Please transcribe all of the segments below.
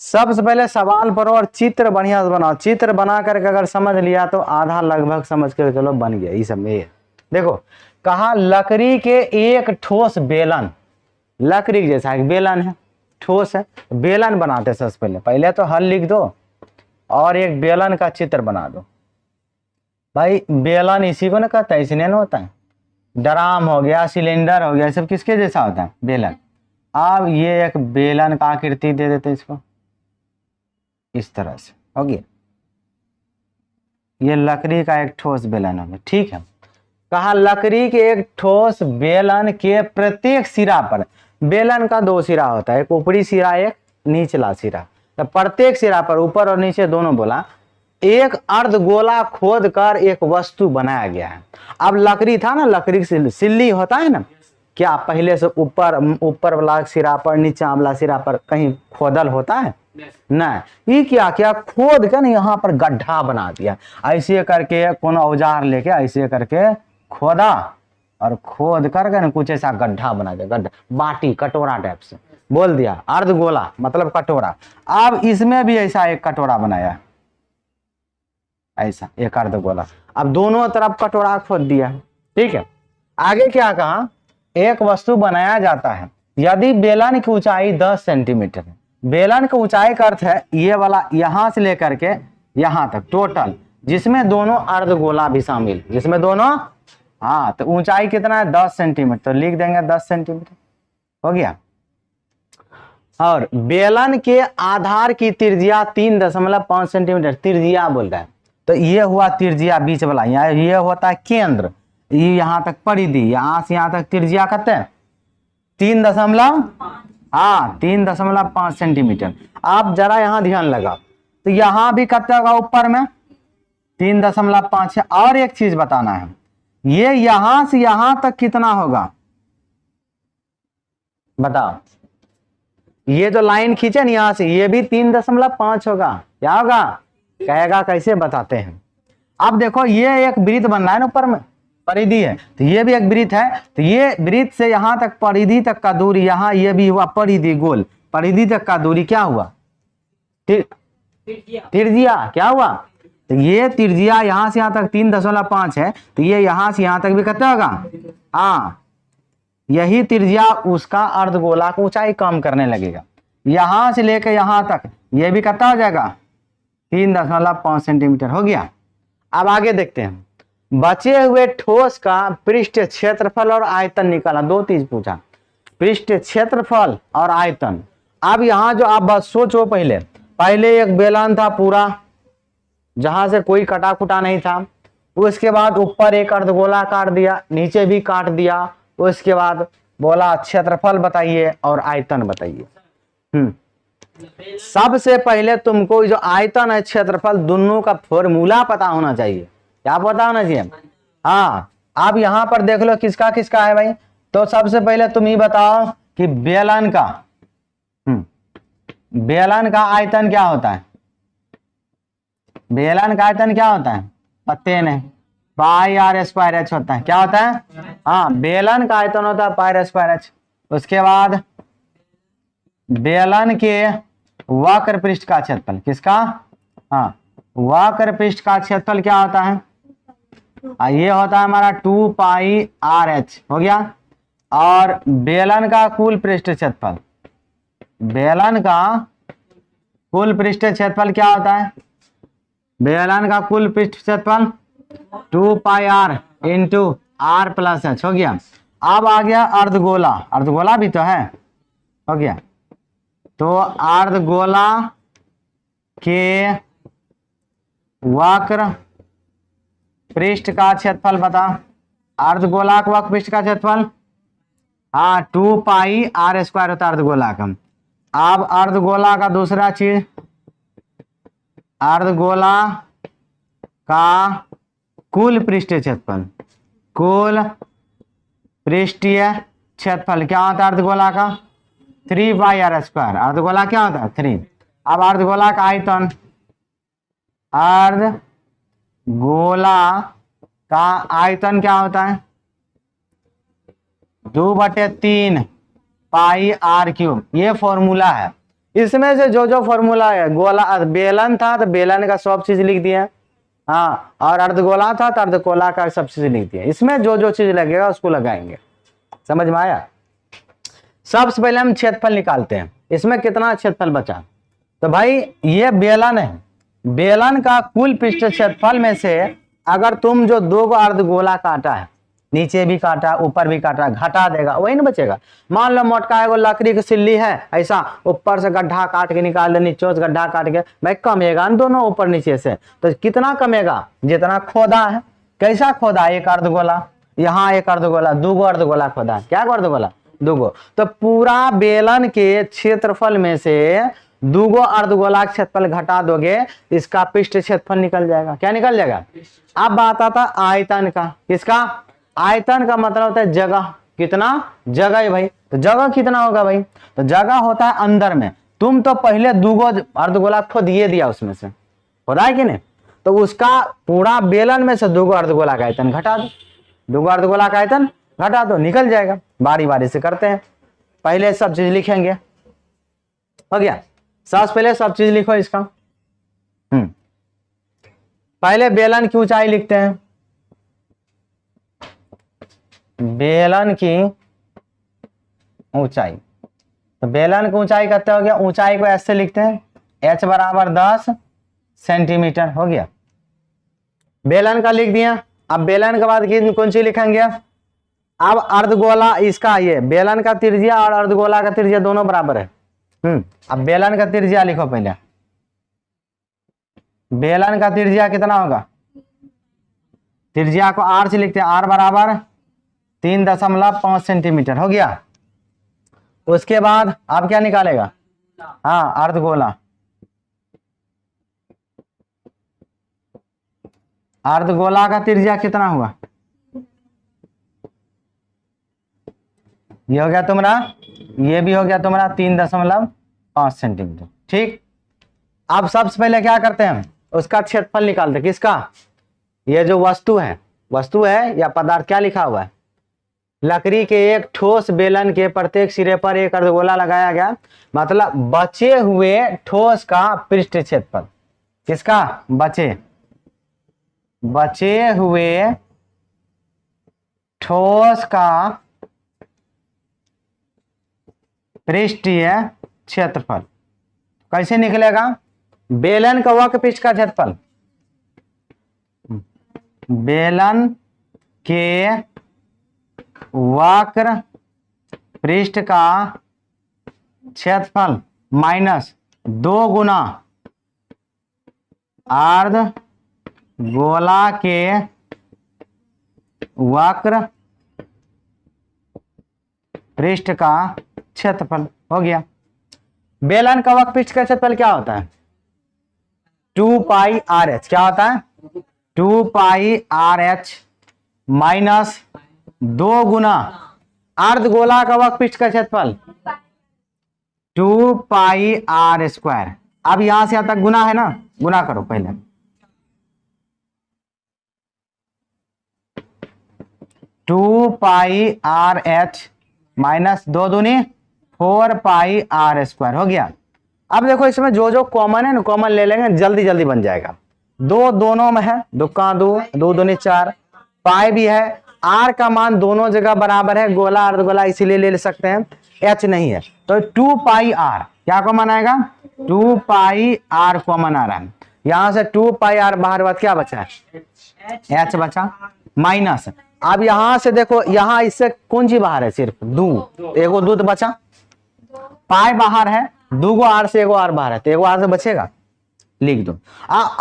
सबसे पहले सवाल पढ़ो और चित्र बढ़िया से बनाओ। चित्र बना करके अगर समझ लिया तो आधा लगभग समझ कर चलो बन गया। ये सब में देखो कहा लकड़ी के एक ठोस बेलन, लकड़ी जैसा एक बेलन है, ठोस है, बेलन बनाते सबसे पहले। पहले तो हल लिख दो और एक बेलन का चित्र बना दो। भाई बेलन इसी को ना कहता है, इसलिए ना होता है। ड्राम हो गया, सिलेंडर हो गया, ये सब किसके जैसा होता है? बेलन। अब ये एक बेलन का आकृति दे देते इसको, इस तरह से हो गया। ये लकड़ी का एक ठोस बेलन हो गया, ठीक है। कहा लकड़ी के एक ठोस बेलन के प्रत्येक सिरा पर, बेलन का दो सिरा होता है, एक ऊपरी सिरा एक निचला सिरा, तो प्रत्येक सिरा पर ऊपर और नीचे दोनों बोला एक अर्धगोला खोद कर एक वस्तु बनाया गया है। अब लकड़ी था ना, लकड़ी सिल्ली होता है ना, क्या पहले से ऊपर वाला सिरा पर नीचे वाला सिरा पर कहीं खोदल होता है? नहीं। ये क्या किया, खोद के ना यहाँ पर गड्ढा बना दिया। ऐसे करके कौन औजार लेके ऐसे करके खोदा और खोद करके ना कुछ ऐसा गड्ढा बना दिया, गड्ढा बाटी कटोरा टाइप से बोल दिया, अर्धगोला मतलब कटोरा। अब इसमें भी ऐसा एक कटोरा बनाया, ऐसा एक अर्धगोला। अब दोनों तरफ कटोरा खोद दिया, ठीक है। आगे क्या कहा, एक वस्तु बनाया जाता है यदि बेलन की ऊंचाई 10 सेंटीमीटर है। बेलन की ऊंचाई का अर्थ है ये वाला यहां से लेकर के यहां तक टोटल, जिसमें दोनों अर्धगोला भी शामिल, जिसमें दोनों, हाँ, तो ऊंचाई कितना है? 10 सेंटीमीटर, तो लिख देंगे 10 सेंटीमीटर हो गया। और बेलन के आधार की त्रिज्या 3.5 सेंटीमीटर, त्रिज्या बोल रहा है, तो ये हुआ त्रिज्या बीच वाला, यहाँ ये होता है केंद्र, ये यहाँ तक परिधि, यहाँ से यहाँ तक त्रिज्या कहते हैं 3.5 सेंटीमीटर। आप जरा यहाँ ध्यान लगा तो यहाँ भी कितना होगा, ऊपर में 3.5 है। और एक चीज बताना है, ये यहां से यहां तक कितना होगा बताओ। ये जो लाइन खींचे ना यहां से, ये भी 3.5 होगा। क्या होगा कहेगा, कैसे बताते हैं। अब देखो ये एक वृत्त बन रहा है ना, ऊपर में परिधि है, तो ये भी एक वृत्त है, तो ये वृत्त से यहां तक परिधि तक का दूरी, यहाँ ये भी हुआ परिधि, गोल परिधि तक का दूरी क्या हुआ? त्रिज्या। क्या हुआ? तो ये त्रिज्या यहां से यहां तक 3.5 है, तो ये यहां से यहां तक भी कितना होगा? हाँ, यही त्रिज्या उसका अर्धगोला की ऊंचाई कम करने लगेगा। यहां से लेकर यहां तक ये भी कितना हो जाएगा? 3.5 सेंटीमीटर हो गया। अब आगे देखते हैं, बचे हुए ठोस का पृष्ठ क्षेत्रफल और आयतन निकाला। दो चीज पूछा, पृष्ठ क्षेत्रफल और आयतन। अब यहाँ जो आप बस सोचो, पहले एक बेलन था पूरा, जहां से कोई कटा कुटा नहीं था, उसके बाद ऊपर एक अर्धगोला काट दिया, नीचे भी काट दिया, उसके बाद बोला क्षेत्रफल बताइए और आयतन बताइए। सबसे पहले तुमको जो आयतन है क्षेत्रफल दोनों का फॉर्मूला पता होना चाहिए। क्या पता होना चाहिए? हाँ, आप यहां पर देख लो किसका किसका है भाई। तो सबसे पहले तुम ही बताओ कि बेलन का आयतन क्या होता है? बेलन का आयतन क्या होता है? पते नहीं, पाई आर स्क्वायर एच होता है। क्या होता है? हाँ, बेलन का आयतन होता है पाई स्क्वायर एच। उसके बाद बेलन के वक्र पृष्ठ का क्षेत्रफल, किसका? हाँ, वक्र पृष्ठ का क्षेत्रफल क्या होता है? ये होता है हमारा 2 पाई आर एच हो गया। और बेलन का कुल पृष्ठ क्षेत्रफल, बेलन का कुल पृष्ठ क्षेत्रफल क्या होता है? बेलन का कुल पृष्ठ क्षेत्रफल 2 pi r into r plus h हो गया। अब आ गया अर्धगोला, अर्धगोला भी तो है, हो गया। तो अर्धगोला के वक्र पृष्ठ का क्षेत्रफल बता। अर्धगोला का वक्र पृष्ठ का क्षेत्रफल, हाँ, 2 पाई आर स्क्वायर होता है अर्धगोला का। अब अर्धगोला का दूसरा चीज, अर्धगोला का कुल पृष्ठीय क्षेत्रफल, कुल पृष्ठीय क्षेत्रफल क्या होता है अर्धगोला का? 3 पाई आर स्क्वायर। अर्धगोला क्या होता है? 3। अब अर्धगोला का आयतन, अर्धगोला का आयतन क्या होता है? 2/3 पाई आर क्यूब। ये फॉर्मूला है, इसमें से जो जो फॉर्मूला है, गोला बेलन था तो बेलन का सब चीज लिख दिया, हाँ, और अर्धगोला था तो अर्धगोला का सब चीज लिख दिया। इसमें जो जो चीज लगेगा उसको लगाएंगे। समझ में आया? सबसे पहले हम क्षेत्रफल निकालते हैं। इसमें कितना क्षेत्रफल बचा? तो भाई ये बेलन है, बेलन का कुल पृष्ठ क्षेत्रफल में से अगर तुम जो दो गो अर्धगोला काटा है, नीचे भी काटा ऊपर भी काटा, घटा देगा, वही ना बचेगा। मान लो मोटका एगो लकड़ी की सिल्ली है, ऐसा ऊपर से गड्ढा काट के निकाल दे, नीचे से गड्ढा काट के, भाई कमेगा न दोनों ऊपर नीचे से। तो कितना कमेगा? जितना खोदा है। कैसा खोदा? एक अर्धगोला, यहाँ एक अर्धगोला, दो गो अर्धगोला खोदा है। क्या अर्धगोला? दो गो। तो पूरा बेलन के क्षेत्रफल में से दो गो अर्धगोला क्षेत्रफल घटा दोगे, इसका पृष्ठ क्षेत्रफल निकल जाएगा। क्या निकल जाएगा? अब बात आता आयतन का। किसका? आयतन का मतलब होता है जगह। कितना? जगह है भाई। तो जगह कितना होगा भाई? तो जगह होता है अंदर में। तुम तो पहले दो गो अर्धगोला खोद ये दिया, उसमें से खोदा है कि नहीं? तो उसका पूरा बेलन में से दो गो अर्धगोला का आयतन घटा दो, दो गो अर्धगोला का आयतन घटा दो, निकल जाएगा। बारी बारी से करते हैं। पहले सब चीज लिखेंगे, हो गया। सबसे पहले सब चीज लिखो इसका। पहले बेलन की ऊंचाई लिखते हैं। बेलन की ऊंचाई, तो बेलन की ऊंचाई कितना हो गया? ऊंचाई को ऐसे लिखते हैं, h बराबर 10 सेंटीमीटर। हो गया, बेलन का लिख दिया। अब बेलन के बाद कौन सी लिखेंगे? अब अर्धगोला, इसका ये बेलन का त्रिज्या और अर्धगोला का त्रिज्या दोनों बराबर है। अब बेलन का त्रिज्या लिखो पहले। बेलन का त्रिज्या कितना होगा? त्रिज्या को r से लिखते हैं, r बराबर 3.5 सेंटीमीटर। हो गया। उसके बाद आप क्या निकालेगा? हाँ, अर्धगोला। अर्धगोला का त्रिज्या कितना हुआ? ये हो गया तुम्हारा, ये भी हो गया तुम्हारा 3.5 सेंटीमीटर। ठीक। अब सबसे पहले क्या करते हैं? उसका क्षेत्रफल निकालते हैं। किसका? ये जो वस्तु है या पदार्थ, क्या लिखा हुआ है? लकड़ी के एक ठोस बेलन के प्रत्येक सिरे पर एक अर्धगोला लगाया गया, मतलब बचे हुए ठोस का पृष्ठ क्षेत्रफल। किसका? बचे हुए ठोस का पृष्ठीय क्षेत्रफल। कैसे निकलेगा? बेलन का वक्र पृष्ठ का क्षेत्रफल, बेलन के वक्र पृष्ठ का क्षेत्रफल माइनस 2 गुना अर्धगोला के वक्र पृष्ठ का क्षेत्रफल। हो गया। बेलन का वक्र पृष्ठ का क्षेत्रफल क्या होता है? 2 पाई RH। क्या होता है? 2 पाई RH माइनस 2 गुना अर्धगोला का वक्र पृष्ठ का क्षेत्रफल 2 पाई r²। अब यहां से यहां तक गुना है ना, गुना करो पहले। 2 पाई RH माइनस 2 दूनी 4 पाई r²। हो गया। अब देखो इसमें जो जो कॉमन है ना, कॉमन ले लेंगे, जल्दी जल्दी बन जाएगा। 2 दोनों में है, 2 का 2, 2 दूनी 4, पाई भी है। r का मान दोनों जगह बराबर है, गोला अर्धगोला इसीलिए ले सकते हैं, h नहीं है। तो 2 पाई r क्या कॉमन आएगा? 2 पाई r कॉमन आ रहा है। यहां से 2 पाई r बाहर बात क्या बचा है? h बचा माइनस। अब यहां से देखो, यहां इससे कौन सी बाहर है? सिर्फ 2, एगो 2 बचा, पाई बाहर है, 2 गो r से एगो r बाहर है, तो एगो r से बचेगा, लिख दो।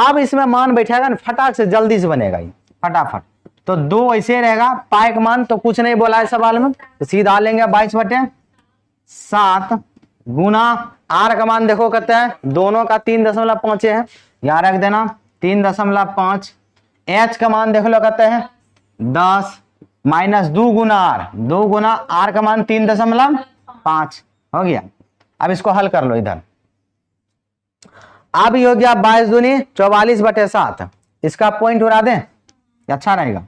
अब इसमें मान बैठेगा ना, फटाक से जल्दी से बनेगा ये, फटाफट। तो 2 ऐसे रहेगा, पाई का मान तो कुछ नहीं बोला है सवाल में, तो सीधा लेंगे 22/7 गुना r का मान देखो कहते हैं दोनों का 3.5 है, यहाँ रख देना 3.5। h का मान देख लो कहते हैं 10 माइनस 2 गुना r, 2 गुना r का मान 3.5। हो गया। अब इसको हल कर लो इधर। अब ये हो गया 22 दूनी 44/7। इसका पॉइंट उड़ा दें, अच्छा रहेगा।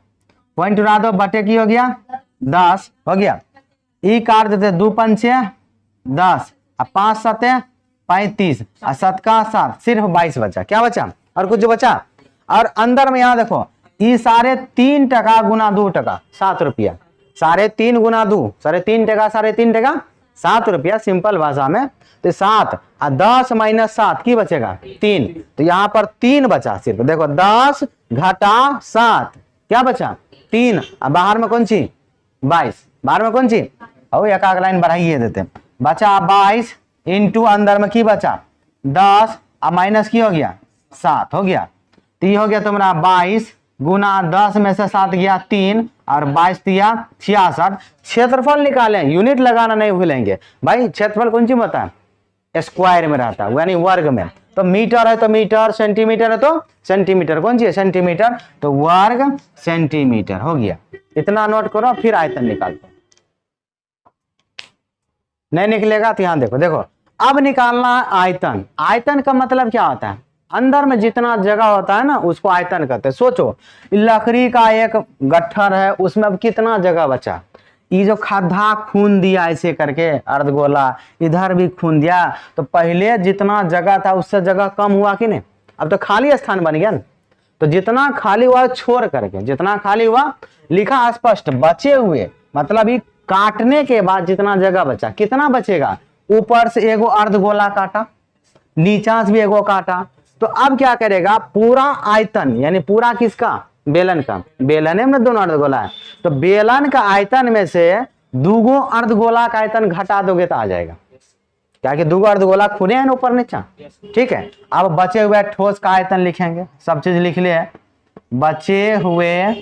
पॉइंट उड़ा दो, बटे की हो गया 10। हो गया। ई काट देते, 2 पंचे 10, 5 7 35 और 7 का 7, सिर्फ 22 बचा। क्या बचा? और कुछ जो बचा? और अंदर में यहाँ देखो, ये 3.5 टका गुना 2 टका 7 रुपया, 3.5 गुना 2, 3.5 टका 3.5 टका 7 रुपया, सिंपल भाषा में। तो 7 और 10 माइनस 7 की बचेगा 3, तो यहाँ पर 3 बचा सिर्फ। देखो 10 घटा 7 क्या बचा? 3, और बाहर में कौन सी? 22, बाहर में कौन सी? और एक आग लाइन बढ़ाइए देते, बचा 22 इंटू अंदर में की बचा 10 और माइनस की हो गया 7 हो गया। तो ये हो गया तुम्हारा 22 गुना 10 में से 7 गया 3 और 22 दिया 66। क्षेत्रफल निकालें, यूनिट लगाना नहीं भूलेंगे भाई। क्षेत्रफल कौन सी होता है? स्क्वायर में रहता है, यानी वर्ग में। तो मीटर है तो मीटर, सेंटीमीटर है तो सेंटीमीटर, कौन सी है? सेंटीमीटर, तो वर्ग सेंटीमीटर हो गया। इतना नोट करो, फिर आयतन निकालते। नहीं निकलेगा तो यहां देखो, देखो अब निकालना आयतन। आयतन का मतलब क्या होता है? अंदर में जितना जगह होता है ना उसको आयतन कहते हैं। सोचो लकड़ी का एक गट्ठर है, उसमें अब कितना जगह बचा? ये जो खड्डा खून दिया ऐसे करके अर्धगोला, इधर भी खून दिया, तो पहले जितना जगह था उससे जगह कम हुआ कि नहीं? अब तो खाली स्थान बन गया ना। तो जितना खाली हुआ छोड़ करके, जितना खाली हुआ लिखा स्पष्ट बचे हुए, मतलब ये काटने के बाद जितना जगह बचा, कितना बचेगा? ऊपर से एगो अर्धगोला काटा, नीचा से भी एगो काटा, तो अब क्या करेगा? पूरा आयतन, यानी पूरा किसका? बेलन का। बेलन में दोनों अर्धगोला है, तो बेलन का आयतन में से 2 अर्धगोला का आयतन घटा दोगे तो आ जाएगा। क्या कि 2 अर्धगोला खुले हैं ऊपर नीचा, ठीक है। अब बचे हुए ठोस का आयतन लिखेंगे, सब चीज लिख लिए। बचे हुए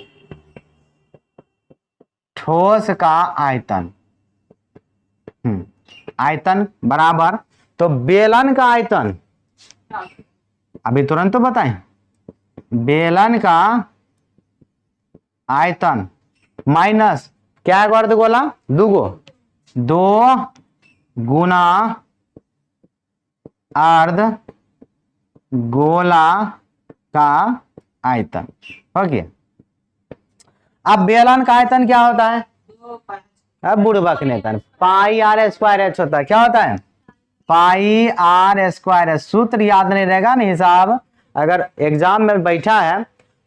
ठोस का आयतन, आयतन बराबर, तो बेलन का आयतन अभी तुरंत तो बताएं, बेलन का आयतन माइनस क्या है? अर्धगोला 2 गुना अर्धगोला का आयतन हो गया। अब बेलन का आयतन क्या होता है? अब बुढ़बक नेता पाई आर स्क्वायर एच होता है। क्या होता है? पाई आर स्क्वायर एच। सूत्र याद नहीं रहेगा ना, हिसाब अगर एग्जाम में बैठा है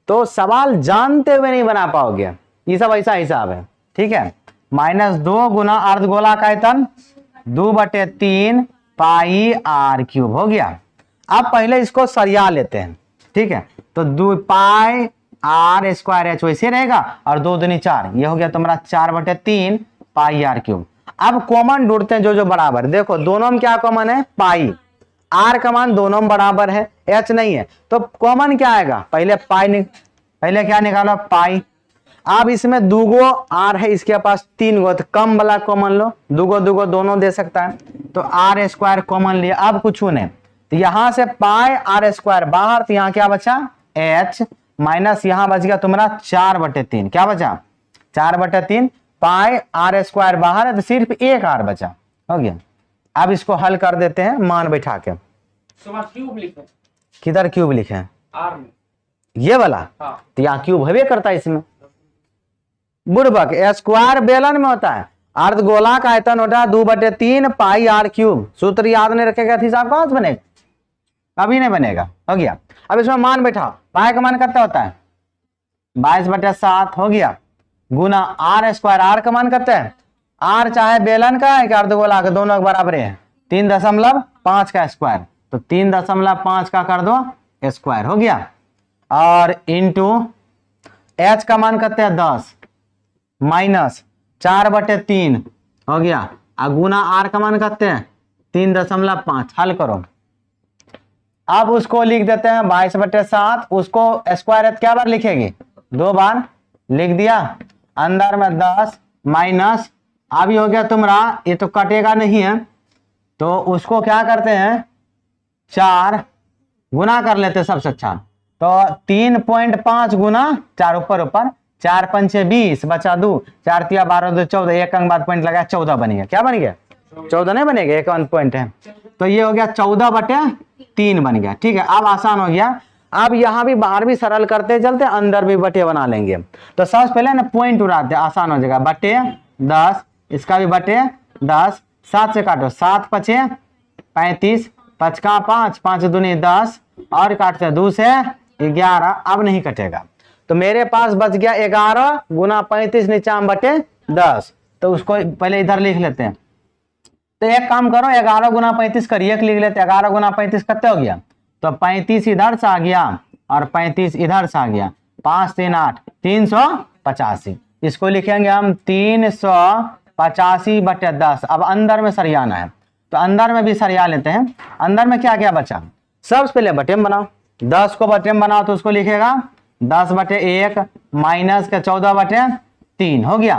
तो सवाल जानते हुए नहीं बना पाओगे। ये सब ऐसा हिसाब है, ठीक है। -2 गुना अर्धगोला का आयतन 2/3 पाई आर क्यूब हो गया। अब पहले इसको सरिया लेते हैं, ठीक है। तो 2 पाई आर स्क्वायर एच वैसे रहेगा, और 2 दूनी 4, ये हो गया तुम्हारा 4/3 पाई आर क्यूब। अब कॉमन ढूंढते हैं जो बराबर। देखो दोनों में क्या कॉमन है? पाई। आर का मान दोनों में बराबर है, एच नहीं है, तो कॉमन क्या आएगा? पहले पाई पहले क्या निकालो? पाई। अब इसमें 2 आर है, इसके पास 3 तो कम वाला कॉमन लो, 2 दोनों दे सकता है, तो आर स्क्वायर कॉमन लिया। अब कुछ नहीं, तो यहां से पाई आर स्क्वायर बाहर, तो यहाँ क्या बचा? एच माइनस यहाँ बच गया तुम्हारा 4/3। क्या बचा? 4/3 पाई आर स्क्वायर बाहर है, तो सिर्फ 1 आर बचा, हो गया। अब इसको हल कर देते हैं मान बैठा के। क्यूब लिखे, किधर क्यूब लिखे हैं? आर में, ये वाला। हाँ। तो यहाँ क्यूब हवे करता है इसमें। बुड़बक स्क्वायर बेलन में होता है, अर्धगोला का आयतन होता है 2/3 पाई आर क्यूब। सूत्र याद नहीं रखेगा तो हिसाब कहां से बनेगा? कभी नहीं बनेगा, हो गया। अब इसमें मान बैठा, पाई का मान कितना होता है? 22/7 हो गया, गुना आर स्क्वायर। आर का मान कितना है? आर चाहे बेलन का है कि अर्धगोला का, दोनों के बराबर है, 3.5 का स्क्वायर, तो 3.5 का कर दो स्क्वायर हो गया। और इंटू एच का मान कितना है? 10 माइनस 4/3 हो गया, और गुना आर का मान कितना है? 3.5। हल करो। अब उसको लिख देते हैं 22/7, उसको स्क्वायर क्या बार लिखेगी? 2 बार लिख दिया। अंदर में 10 माइनस, अभी हो गया तुम्हारा, ये तो कटेगा नहीं है, तो उसको क्या करते हैं? 4 गुना कर लेते सबसे अच्छा, तो 3.5 गुना 4 ऊपर 4 5 20 बचा 2, 4 3 12 2 14, एक अंक बाद पॉइंट लगाया 14 बन गया। क्या बन गया? 14 नहीं बनेगा, एक अंक पॉइंट है, तो ये हो गया 14/3 बन गया, ठीक है। अब आसान हो गया। अब यहाँ भी बाहर भी सरल करते चलते, अंदर भी बटे बना लेंगे। तो सबसे पहले ना पॉइंट उड़ाते, आसान हो जाएगा। बटे 10, इसका भी बटे 10, 7 से काटो, 7 5 35, 5 का 5, 5 दूनी 10 और काटते हैं 2 से 11, अब नहीं कटेगा। तो मेरे पास बच गया 11 गुना 35 नीचाम बटे 10। तो उसको पहले इधर लिख लेते हैं। तो एक काम करो 11 गुना 35 करिए लिख लेते हैं। 11 गुना 35 कितने हो गया? तो 35 इधर से आ गया और 35 इधर से आ गया, 5 3 8 385। इसको लिखेंगे हम 385 बटे 10। अब अंदर में सरियाना है तो अंदर में भी सरिया लेते हैं। अंदर में क्या क्या बचा? सबसे पहले बटे में बनाओ, 10 को बटे में बनाओ तो उसको लिखेगा 10 बटे 1 माइनस के 14 बटे 3 हो गया।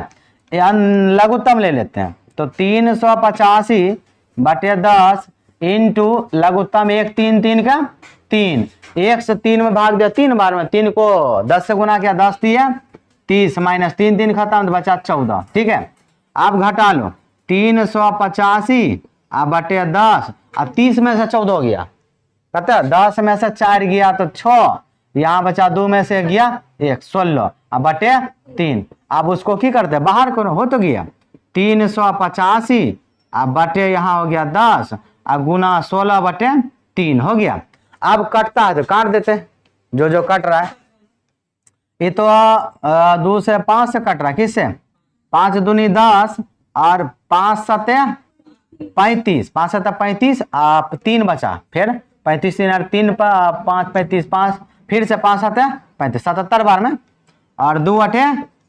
लघुत्तम ले लेते हैं तो 385 बटे 10 इंटू लघुत्तम 1 3 3 का 3, 1 से 3 में भाग दिया 3 बार में, 3 को 10 से गुना किया 10 दिया 30 माइनस 3 3 खत्म तो बचा 14। ठीक है, आप घटा लो 385 अब बटे 10, अब 30 में से 14 गया, पता 10 में से 4 गया तो 6, यहाँ बचा 2 में से गया 1, 16 अब बटे 3। अब उसको की करते बाहर करो, हो तो गया 385 अब बटे यहाँ हो गया 10 अब गुना 16 बटे 3 हो गया। अब कटता है तो काट देते, जो जो कट रहा है। ये तो 2 से 5 से कट रहा है, किससे? 5 दूनी 10 और 5 सते 35, 5 सते 35 आप 3 बचा, फिर 35 3 5 35 5 फिर से 5 सते 35 77 बार में और 2 अठे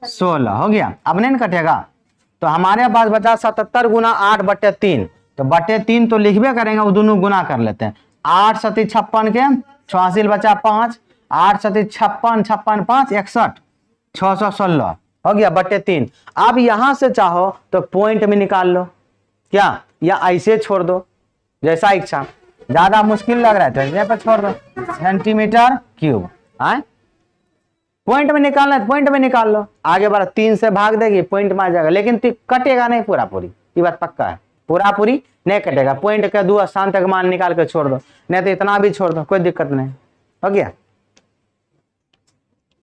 16 हो गया। अब नहीं कटेगा तो हमारे पास बचा 77 गुना 8 बटे 3, तो बटे 3 तो लिखबे करेंगे, वो दोनों गुना कर लेते हैं। 8 सती 56 के 86 बचा 5, 8 सती 56 56 5 61 616 हो गया बटे 3। अब यहां से चाहो तो पॉइंट में निकाल लो क्या, या ऐसे छोड़ दो जैसा इच्छा। ज्यादा मुश्किल लग रहा है तो यहाँ पर छोड़ दो सेंटीमीटर क्यूब। पॉइंट में निकालना है पॉइंट में निकाल लो, आगे बढ़ा 3 से भाग देगी पॉइंट में आ जाएगा, लेकिन कटेगा नहीं पूरा पूरी, ये बात पक्का है, पूरा पूरी नहीं कटेगा। पॉइंट के 2 स्थान तक मान निकाल के छोड़ दो, नहीं तो इतना भी छोड़ दो, कोई दिक्कत नहीं। हो गया।